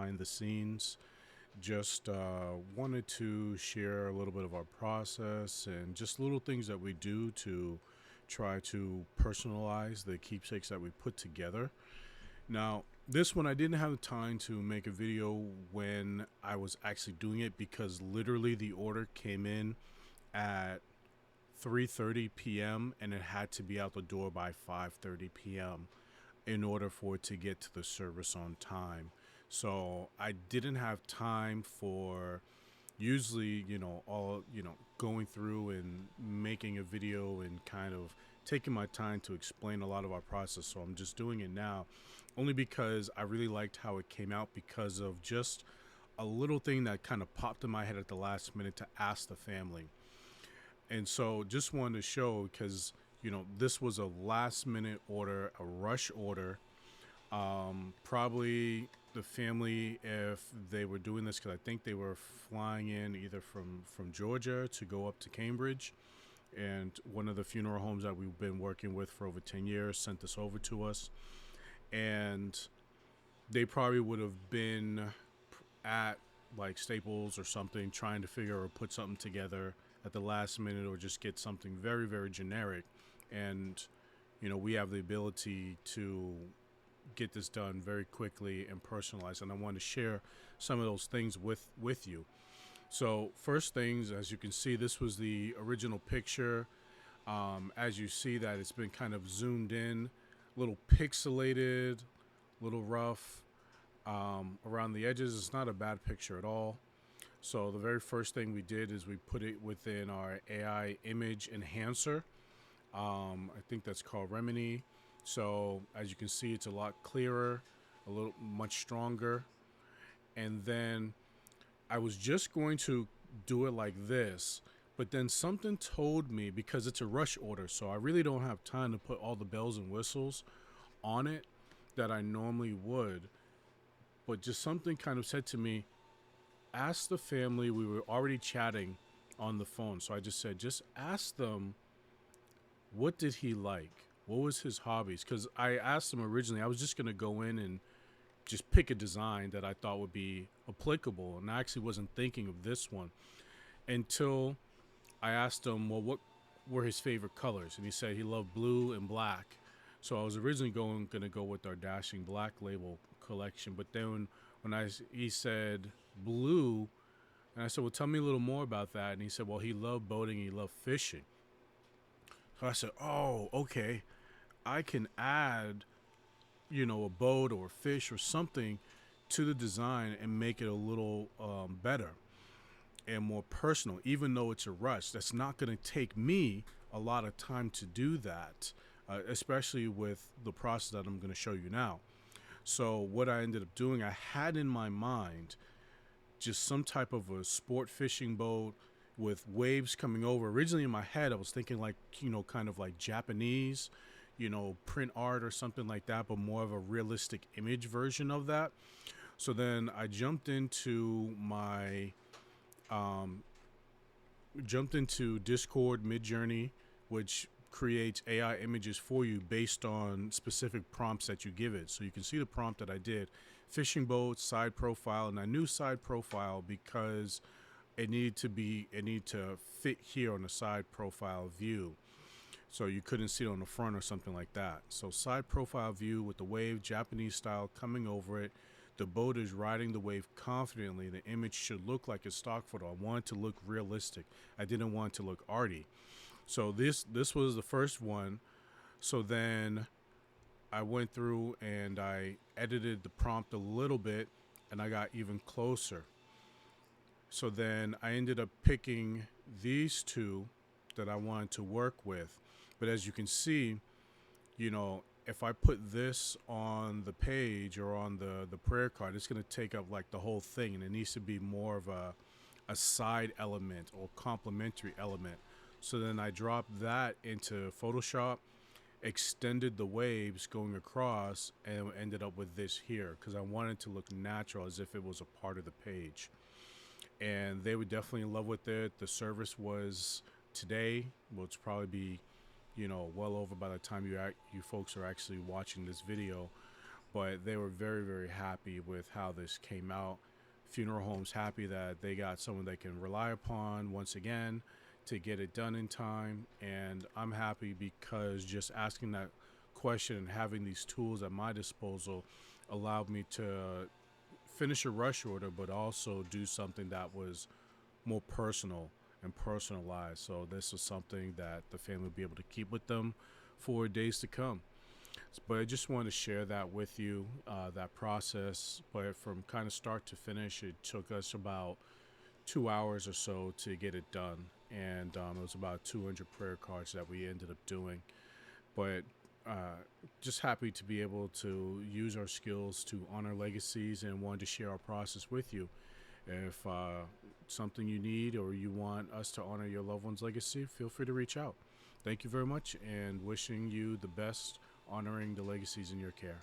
behind the scenes. Just wanted to share a little bit of our process and just little things that we do to try to personalize the keepsakes that we put together. Now, this one I didn't have time to make a video when I was actually doing it because literally the order came in at 3:30 p.m. and it had to be out the door by 5:30 p.m. in order for it to get to the service on time. So I didn't have time for usually, all, going through and making a video and kind of taking my time to explain a lot of our process. So I'm just doing it now only because I really liked how it came out because of just a little thing that kind of popped in my head at the last minute to ask the family. And so just wanted to show because, this was a last minute order, a rush order. Probably the family, if they were doing this, because I think they were flying in either from Georgia to go up to Cambridge. And one of the funeral homes that we've been working with for over 10 years sent this over to us. And they probably would have been at like Staples or something trying to figure or put something together at the last minute or just get something very, very generic. And, we have the ability to get this done very quickly and personalized. And I want to share some of those things with you. So first things, as you can see, this was the original picture. As you see that it's been kind of zoomed in, a little pixelated, a little rough around the edges. It's not a bad picture at all. So the very first thing we did is we put it within our AI image enhancer. I think that's called Remini. So as you can see, it's a lot clearer, a little much stronger. And then I was just going to do it like this, but then something told me, because it's a rush order, so I really don't have time to put all the bells and whistles on it that I normally would. But just something kind of said to me, ask the family. We were already chatting on the phone. So I just said, just ask them, what did he like? What was his hobbies? Because I asked him originally, I was just going to go in and just pick a design that I thought would be applicable. And I actually wasn't thinking of this one until I asked him, well, what were his favorite colors? And he said he loved blue and black. So I was originally going to go with our Dashing Black label collection. But then when he said blue, and I said, well, tell me a little more about that. And he said, well, he loved boating, he loved fishing. So I said, oh, okay. I can add, a boat or fish or something to the design and make it a little better and more personal, even though it's a rush. That's not going to take me a lot of time to do that, especially with the process that I'm going to show you now. So what I ended up doing, I had in my mind just some type of a sport fishing boat with waves coming over. Originally in my head, I was thinking like, kind of like Japanese, print art or something like that, but more of a realistic image version of that. So then I jumped into Discord Midjourney, which creates AI images for you based on specific prompts that you give it. So you can see the prompt that I did: fishing boat, side profile, and I knew side profile because it needed to fit here on the side profile view. So you couldn't see it on the front or something like that. So side profile view with the wave, Japanese style, coming over it. The boat is riding the wave confidently. The image should look like a stock photo. I wanted to look realistic. I didn't want it to look arty. So this was the first one. So then I went through and I edited the prompt a little bit and I got even closer. So then I ended up picking these two that I wanted to work with. But as you can see, if I put this on the page or on the prayer card, it's going to take up like the whole thing. And it needs to be more of a side element or complementary element. So then I dropped that into Photoshop, extended the waves going across, and ended up with this here because I wanted to look natural as if it was a part of the page. And they were definitely in love with it. The service was today. Well, it's probably be, well over by the time you folks are actually watching this video. but they were very, very happy with how this came out. Funeral homes happy that they got someone they can rely upon once again to get it done in time. And I'm happy because just asking that question and having these tools at my disposal allowed me to finish a rush order, but also do something that was more personal and personalized. So this is something that the family will be able to keep with them for days to come. But I just wanted to share that with you, that process. But from kind of start to finish, it took us about 2 hours or so to get it done. And it was about 200 prayer cards that we ended up doing. But uh, just happy to be able to use our skills to honor legacies and wanted to share our process with you. If something you need or you want us to honor your loved one's legacy, feel free to reach out. Thank you very much and wishing you the best honoring the legacies in your care.